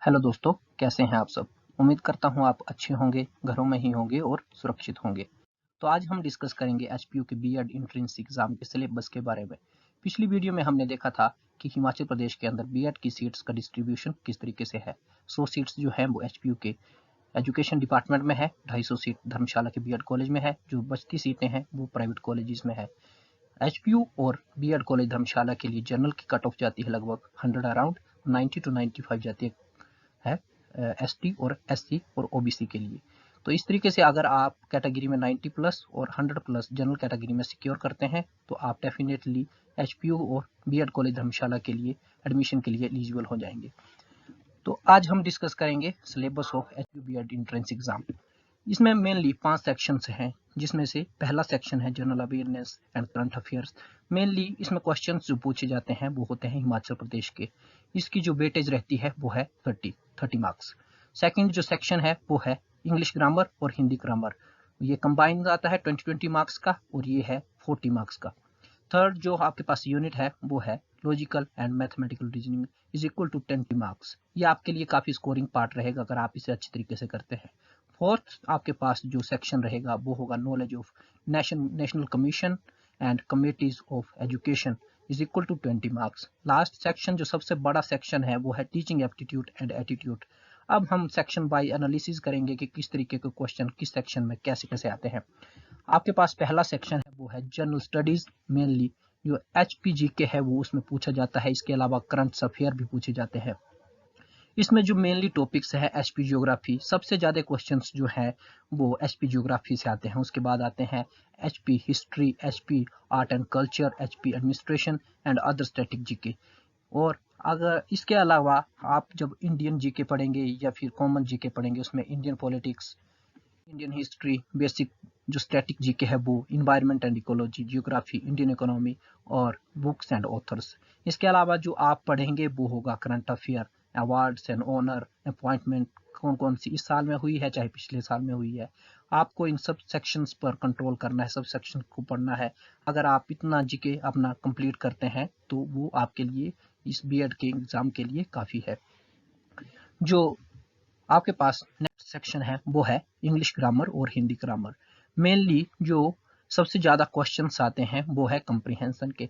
Hello दोस्तों, कैसे हैं आप सब। उम्मीद करता हूं आप अच्छे होंगे, घरों में ही होंगे और सुरक्षित होंगे। तो आज हम डिस्कस करेंगे एचपीयू के बीएड एंट्रेंस एग्जाम के सिलेबस के बारे में। पिछली वीडियो में हमने देखा था कि हिमाचल प्रदेश के अंदर बीएड की सीट्स का डिस्ट्रीब्यूशन किस तरीके से है। 100 सीट्स जो है वो एचपीयू के एजुकेशन डिपार्टमेंट में है, 250 सीट धर्मशाला के बीएड कॉलेज में है, जो बचती सीटें हैं वो प्राइवेट कॉलेजेस में है। एचपीयू और बीएड कॉलेज धर्मशाला के लिए जनरल की कट ऑफ जाती है लगभग 100 अराउंड, 90 to 95 जाती है एसटी और एससी और ओबीसी के लिए। तो इस तरीके से अगर आप कैटेगरी में 90 प्लस और 100 प्लस जनरल कैटेगरी में सिक्योर करते हैं तो आप डेफिनेटली एचपीयू और बीएड कॉलेज धर्मशाला के लिए एडमिशन के लिए एलिजिबल हो जाएंगे। तो आज हम डिस्कस करेंगे syllabus of HPU BEd entrance exam. इसमें मेनली 5 सेक्शंस हैं, जिसमें से पहला सेक्शन है general awareness and current affairs. Mainly इसमें क्वेश्चंस जो पूछे जाते हैं वो होते हैं हिमाचल प्रदेश के। इसकी जो वेटेज रहती है वो है 30 मार्क्स। सेकंड जो सेक्शन है वो है इंग्लिश ग्रामर और हिंदी ग्रामर। ये कंबाइंड आता है 20 मार्क्स का और ये है 40 मार्क्स का। थर्ड जो आपके पास यूनिट है वो है logical and mathematical reasoning is equal to 20 marks. ये आपके लिए काफी स्कोरिंग पार्ट रहेगा अगर आप इसे अच्छी तरीके से करते हैं। फोर्थ आपके पास जो सेक्शन रहेगा वो होगा knowledge of national commission and committees of education is equal to 20 marks. Last section जो सबसे बड़ा सेक्शन है वो है टीचिंग एप्टीट्यूड एंड एटीट्यूड। अब हम सेक्शन बाय एनालिसिस करेंगे कि किस तरीके के क्वेश्चन किस सेक्शन में कैसे कैसे आते हैं। आपके पास पहला सेक्शन है वो है जनरल स्टडीज। मेनली जो एचपीजी के है वो उसमें पूछा जाता है। इसके अलावा करंट अफेयर भी पूछे जाते हैं। इसमें जो मेनली टॉपिक्स है एचपी ज्योग्राफी, सबसे ज्यादा क्वेश्चंस जो है वो एचपी ज्योग्राफी से आते हैं। उसके बाद आते हैं HP history, HP art and culture, HP administration and other static GK. और अगर इसके अलावा आप जब इंडियन जीके पढ़ेंगे या फिर कॉमन जीके पढ़ेंगे उसमें Indian politics, Indian history, basic जो स्टैटिक जीके है वो environment and ecology, geography, Indian economy और बुक्स एंड ऑथर्स। इसके अलावा जो आप पढ़ेंगे वो होगा current affair, awards and honour, appointment कौन कौन सी इस साल में हुई है चाहे पिछले साल में हुई है। आपको इन सब सेक्शंस पर कंट्रोल करना है, सब सेक्शन को पढ़ना है। अगर आप इतना जीके अपना कंप्लीट करते हैं तो वो आपके लिए इस बीएड के एग्जाम के लिए काफी है। जो आपके पास नेक्स्ट सेक्शन है वो है इंग्लिश ग्रामर और हिंदी ग्रामर। मेनली जो सबसे ज्यादा क्वेश्चंस आते हैं वो है कंप्रीहेंशन के।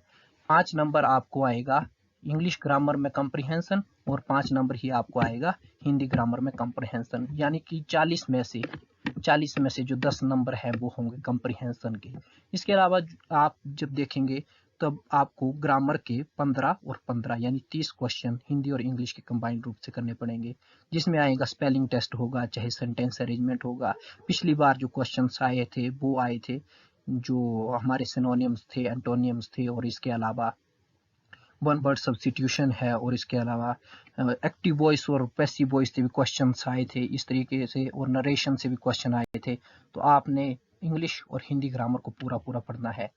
5 नंबर आपको आएगा इंग्लिश ग्रामर में कंप्रीहेंशन और 5 नंबर ही आपको आएगा हिंदी ग्रामर में कंप्रीहेंशन। यानी कि 40 में से जो 10 नंबर है वो होंगे कंप्रीहेंशन के। इसके अलावा आप जब देखेंगे तब आपको ग्रामर के 15 और 15 यानी 30 क्वेश्चन हिंदी और इंग्लिश के कंबाइंड रूप से करने पड़ेंगे, जिसमें आएगा स्पेलिंग टेस्ट होगा, चाहे सेंटेंस अरेंजमेंट होगा। पिछली बार जो क्वेश्चंस आए थे वो आए थे जो हमारे सिनोनिम्स थे, एंटोनियम्स थे, और इसके अलावा वन वर्ड सब्स्टिट्यूशन है, और इसके अलावा एक्टिव वॉइस और पैसिव वॉइस से भी क्वेश्चंस आए थे इस तरीके से, और नरेशन से भी क्वेश्चन आए थे। तो आपने इंग्लिश और हिंदी ग्रामर को पूरा पूरा पढ़ना है।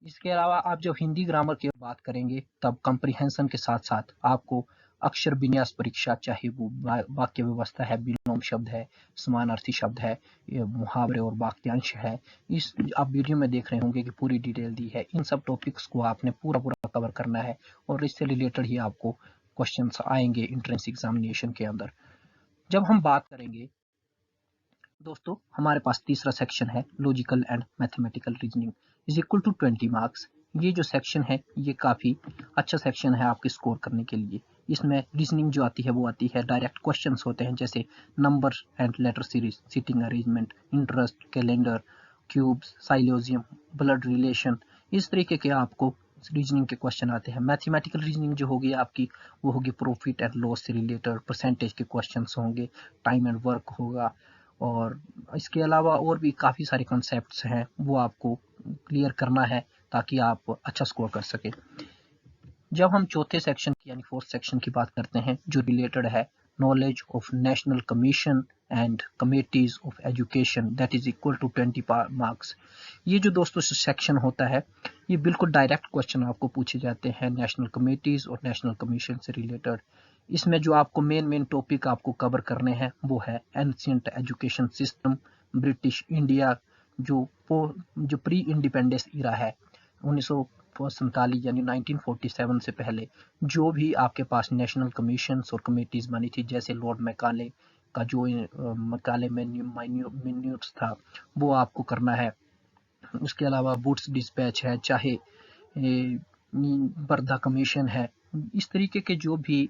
इसके अलावा आप जब हिंदी ग्रामर की बात करेंगे तब कंप्रीहेंशन के साथ साथ आपको अक्षर विन्यास परीक्षा, चाहे वो वाक्य व्यवस्था है, विलोम शब्द है, समानार्थी शब्द है, मुहावरे और वाक्यांश है, इस आप वीडियो में देख रहे होंगे कि पूरी डिटेल दी है। इन सब टॉपिक्स को आपने पूरा पूरा कवर करना है और इससे रिलेटेड ही आपको क्वेश्चंस आएंगे एंट्रेंस एग्जामिनेशन के अंदर। जब हम बात करेंगे दोस्तों, हमारे पास तीसरा सेक्शन है logical and mathematical reasoning is equal to 20 marks. ये जो सेक्शन है ये काफी अच्छा सेक्शन है आपके स्कोर करने के लिए। इसमें रीजनिंग जो आती है वो आती है, डायरेक्ट क्वेश्चंस होते हैं जैसे number and letter series, sitting arrangement, interest, calendar, cubes, syllogism, blood relation, इस तरीके के आपको रीजनिंग के क्वेश्चन आते हैं। मैथमेटिकल रीजनिंग जो होगी आपकी वो होगी प्रॉफिट एंड लॉस से रिलेटेड, परसेंटेज के क्वेश्चन होंगे, टाइम एंड वर्क होगा, और इसके अलावा और भी काफ़ी सारे कॉन्सेप्ट्स हैं वो आपको क्लियर करना है ताकि आप अच्छा स्कोर कर सके। जब हम चौथे सेक्शन की यानी फोर्थ सेक्शन की बात करते हैं जो रिलेटेड है knowledge of national commission and committees of education, that is equal to 20 marks. ये जो दोस्तों सेक्शन होता है ये बिल्कुल डायरेक्ट क्वेश्चन आपको पूछे जाते हैं नेशनल कमेटीज और नेशनल कमीशन से रिलेटेड। इसमें जो आपको मेन टॉपिक आपको कवर करने हैं वो है ancient education system, British India, जो प्री इंडिपेंडेंस इरा है 1947 यानी 1947 से पहले जो भी आपके पास नेशनल कमीशंस और कमेटीज बनी थी, जैसे लॉर्ड मैकाले का जो मैकाले मिन्यूट्स था वो आपको करना है। उसके अलावा वुड्स डिस्पैच है, चाहे बर्दा कमीशन है, इस तरीके के जो भी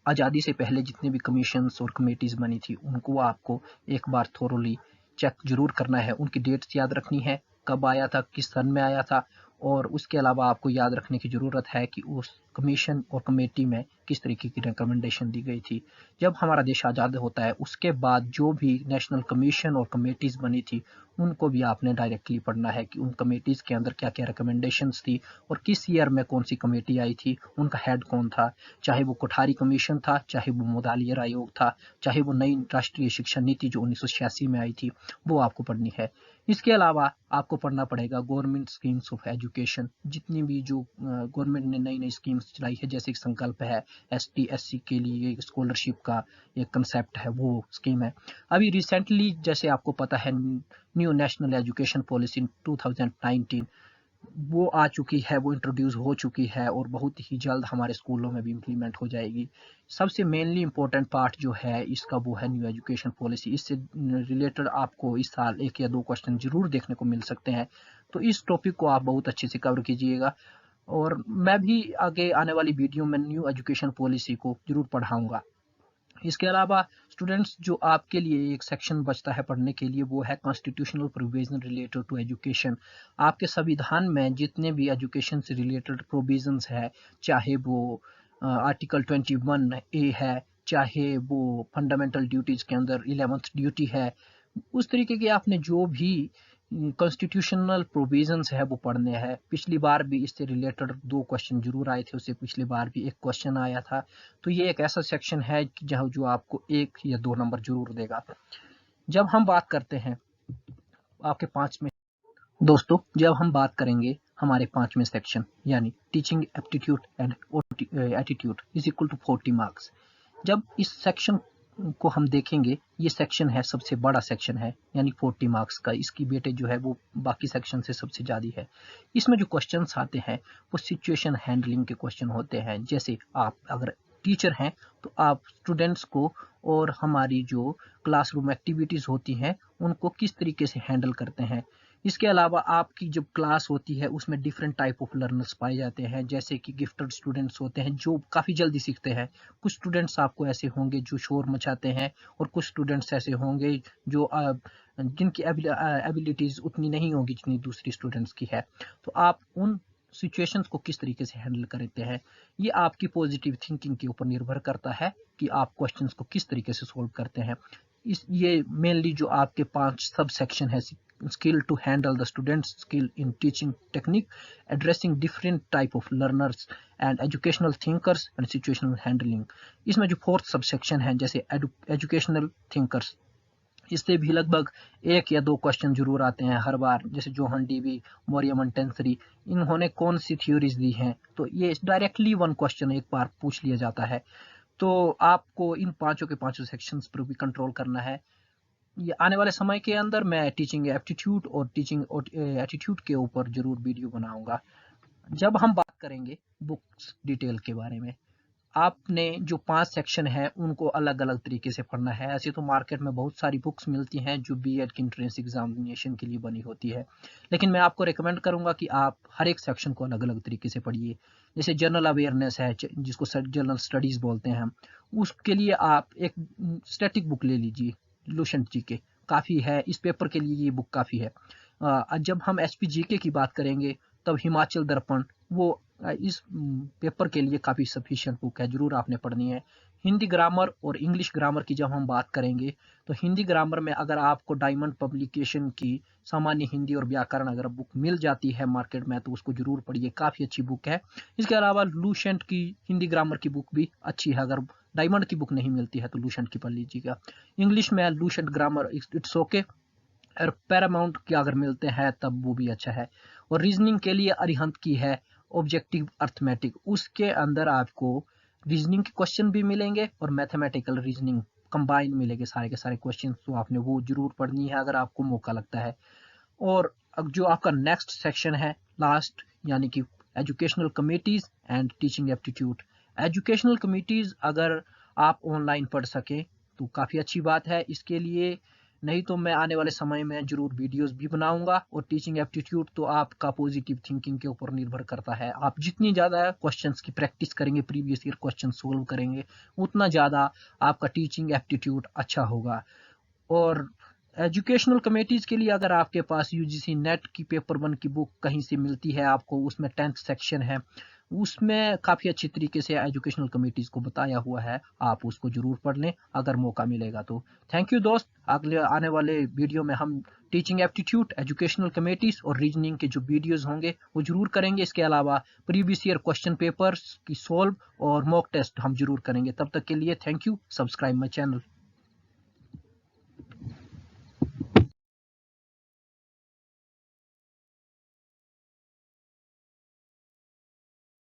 आज़ादी से पहले जितने भी कमीशंस और कमेटीज बनी थी उनको आपको एक बार थोरोली चेक जरूर करना है। उनकी डेट्स याद रखनी है, कब आया था, किस सन में आया था, और उसके अलावा आपको याद रखने की ज़रूरत है कि उस कमीशन और कमेटी में किस तरीके की रिकमेंडेशन दी गई थी। जब हमारा देश आज़ाद होता है उसके बाद जो भी नेशनल कमीशन और कमेटीज़ बनी थी उनको भी आपने डायरेक्टली पढ़ना है कि उन कमेटीज़ के अंदर क्या क्या रिकमेंडेशंस थी और किस ईयर में कौन सी कमेटी आई थी, उनका हेड कौन था, चाहे वो कोठारी कमीशन था, चाहे वो मुदालियर आयोग था, चाहे वो नई राष्ट्रीय शिक्षा नीति जो 1986 में आई थी वो आपको पढ़नी है। इसके अलावा आपको पढ़ना पड़ेगा गवर्नमेंट स्कीम्स ऑफ एजुकेशन, जितनी भी जो गवर्नमेंट ने नई नई स्कीम्स चलाई है, जैसे एक संकल्प है ST SC के लिए स्कॉलरशिप का एक कंसेप्ट है, वो स्कीम है। अभी रिसेंटली जैसे आपको पता है न्यू नेशनल एजुकेशन पॉलिसी 2019 वो आ चुकी है, वो इंट्रोड्यूस हो चुकी है और बहुत ही जल्द हमारे स्कूलों में भी इम्प्लीमेंट हो जाएगी। सबसे मेनली इम्पोर्टेंट पार्ट जो है इसका वो है न्यू एजुकेशन पॉलिसी। इससे रिलेटेड आपको इस साल 1 या 2 क्वेश्चन जरूर देखने को मिल सकते हैं, तो इस टॉपिक को आप बहुत अच्छे से कवर कीजिएगा और मैं भी आगे आने वाली वीडियो में न्यू एजुकेशन पॉलिसी को जरूर पढ़ाऊंगा। इसके अलावा स्टूडेंट्स जो आपके लिए एक सेक्शन बचता है पढ़ने के लिए वो है constitutional provision related to education. आपके संविधान में जितने भी एजुकेशन से रिलेटेड प्रोविजंस है, चाहे वो आर्टिकल 21A है, चाहे वो फंडामेंटल ड्यूटीज के अंदर 11th ड्यूटी है, उस तरीके के आपने जो भी कॉन्स्टिट्यूशनल प्रोविजंस है वो पढ़ने हैं। पिछली बार भी इससे रिलेटेड 2 क्वेश्चन जरूर आए थे, उससे पिछली बार भी 1 क्वेश्चन आया था। तो ये एक ऐसा सेक्शन है जहाँ जो आपको 1 या 2 नंबर जरूर देगा। जब हम बात करते हैं आपके 5 में दोस्तों, जब हम बात करेंगे हमारे 5वें सेक्शन यानी teaching aptitude and attitude is equal to 40 marks. जब इस सेक्शन को हम देखेंगे, ये सेक्शन है सबसे बड़ा सेक्शन है यानी 40 मार्क्स का, इसकी वेटेज जो है वो बाकी सेक्शन से सबसे ज़्यादा है। इसमें जो क्वेश्चंस आते हैं वो सिचुएशन हैंडलिंग के क्वेश्चन होते हैं। जैसे आप अगर टीचर हैं तो आप स्टूडेंट्स को और हमारी जो क्लासरूम एक्टिविटीज़ होती हैं उनको किस तरीके से हैंडल करते हैं। इसके अलावा आपकी जब क्लास होती है उसमें डिफरेंट टाइप ऑफ लर्नर्स पाए जाते हैं, जैसे कि गिफ्टेड स्टूडेंट्स होते हैं जो काफ़ी जल्दी सीखते हैं, कुछ स्टूडेंट्स आपको ऐसे होंगे जो शोर मचाते हैं और कुछ स्टूडेंट्स ऐसे होंगे जो जिनकी एबिलिटीज़ उतनी नहीं होगी जितनी दूसरी स्टूडेंट्स की है। तो आप उन सिचुएशंस को किस तरीके से हैंडल करते हैं, ये आपकी पॉजिटिव थिंकिंग के ऊपर निर्भर करता है कि आप क्वेश्चंस को किस तरीके से सोल्व करते हैं। ये मेनली जो आपके 5 सब सेक्शन है, skill to handle the students, skill in teaching technique, addressing different type of learners and educational thinkers and situational handling। इसमें जो 4th सबसेक्शन है जैसे educational thinkers, इससे भी लगभग 1 या 2 क्वेश्चन जरूर आते हैं हर बार। जैसे जोहन डीवी, मॉरिया मोंटेसरी, इन्होंने कौन सी थ्योरीज दी हैं, तो ये डायरेक्टली 1 क्वेश्चन एक बार पूछ लिया जाता है। तो आपको इन पांचों के पांचों सेक्शंस पर भी कंट्रोल करना है। ये आने वाले समय के अंदर मैं टीचिंग एप्टीट्यूड और टीचिंग एटीट्यूड के ऊपर जरूर वीडियो बनाऊंगा। जब हम बात करेंगे बुक्स डिटेल के बारे में, आपने जो 5 सेक्शन है उनको अलग अलग तरीके से पढ़ना है। ऐसे तो मार्केट में बहुत सारी बुक्स मिलती हैं जो बीएड की एंट्रेंस एग्जामिनेशन के लिए बनी होती है, लेकिन मैं आपको रिकमेंड करूंगा कि आप हर एक सेक्शन को अलग अलग तरीके से पढ़िए। जैसे जनरल अवेयरनेस है जिसको जनरल स्टडीज बोलते हैं हम, उसके लिए आप एक स्टैटिक बुक ले लीजिए लुसेंट जी के, काफ़ी है इस पेपर के लिए, ये बुक काफ़ी है। जब हम SPGK की बात करेंगे तब हिमाचल दर्पण वो इस पेपर के लिए काफ़ी सफिशिएंट बुक है, जरूर आपने पढ़नी है। हिंदी ग्रामर और इंग्लिश ग्रामर की जब हम बात करेंगे तो हिंदी ग्रामर में अगर आपको डायमंड पब्लिकेशन की सामान्य हिंदी और व्याकरण अगर बुक मिल जाती है मार्केट में तो उसको जरूर पढ़िए, काफ़ी अच्छी बुक है। इसके अलावा लुसेंट की हिंदी ग्रामर की बुक भी अच्छी है, अगर डायमंड की बुक नहीं मिलती है तो लुसेंट की पढ़ लीजिएगा। इंग्लिश में लुसेंट ग्रामर इट्स ओके, और पैरामाउंट के अगर मिलते हैं तब वो भी अच्छा है। और रीजनिंग के लिए अरिहंत की है ऑब्जेक्टिव अर्थमेटिक, उसके अंदर आपको रीजनिंग के क्वेश्चन भी मिलेंगे और मैथमेटिकल रीजनिंग कंबाइन मिलेंगे सारे के सारे क्वेश्चन, तो आपने वो जरूर पढ़नी है अगर आपको मौका लगता है। और अब जो आपका नेक्स्ट सेक्शन है लास्ट यानी कि educational committees and teaching aptitude. Educational committees अगर आप ऑनलाइन पढ़ सकें तो काफ़ी अच्छी बात है। इसके लिए नहीं तो मैं आने वाले समय में ज़रूर वीडियोस भी बनाऊंगा। और टीचिंग एप्टीट्यूड तो आपका पॉजिटिव थिंकिंग के ऊपर निर्भर करता है। आप जितनी ज़्यादा क्वेश्चंस की प्रैक्टिस करेंगे, प्रीवियस ईयर क्वेश्चन सोल्व करेंगे, उतना ज़्यादा आपका टीचिंग एप्टीट्यूड अच्छा होगा। और एजुकेशनल कमेटीज़ के लिए अगर आपके पास यूजीसी नेट की पेपर 1 की बुक कहीं से मिलती है आपको, उसमें 10th सेक्शन है, उसमें काफ़ी अच्छी तरीके से एजुकेशनल कमेटीज़ को बताया हुआ है। आप उसको ज़रूर पढ़ लें अगर मौका मिलेगा तो। थैंक यू दोस्त। अगले आने वाले वीडियो में हम टीचिंग एप्टीट्यूड, एजुकेशनल कमेटीज़ और रीजनिंग के जो वीडियोज़ होंगे वो ज़रूर करेंगे। इसके अलावा प्रीवियस ईयर क्वेश्चन पेपर्स की सॉल्व और मॉक टेस्ट हम ज़रूर करेंगे। तब तक के लिए thank you. Subscribe my channel.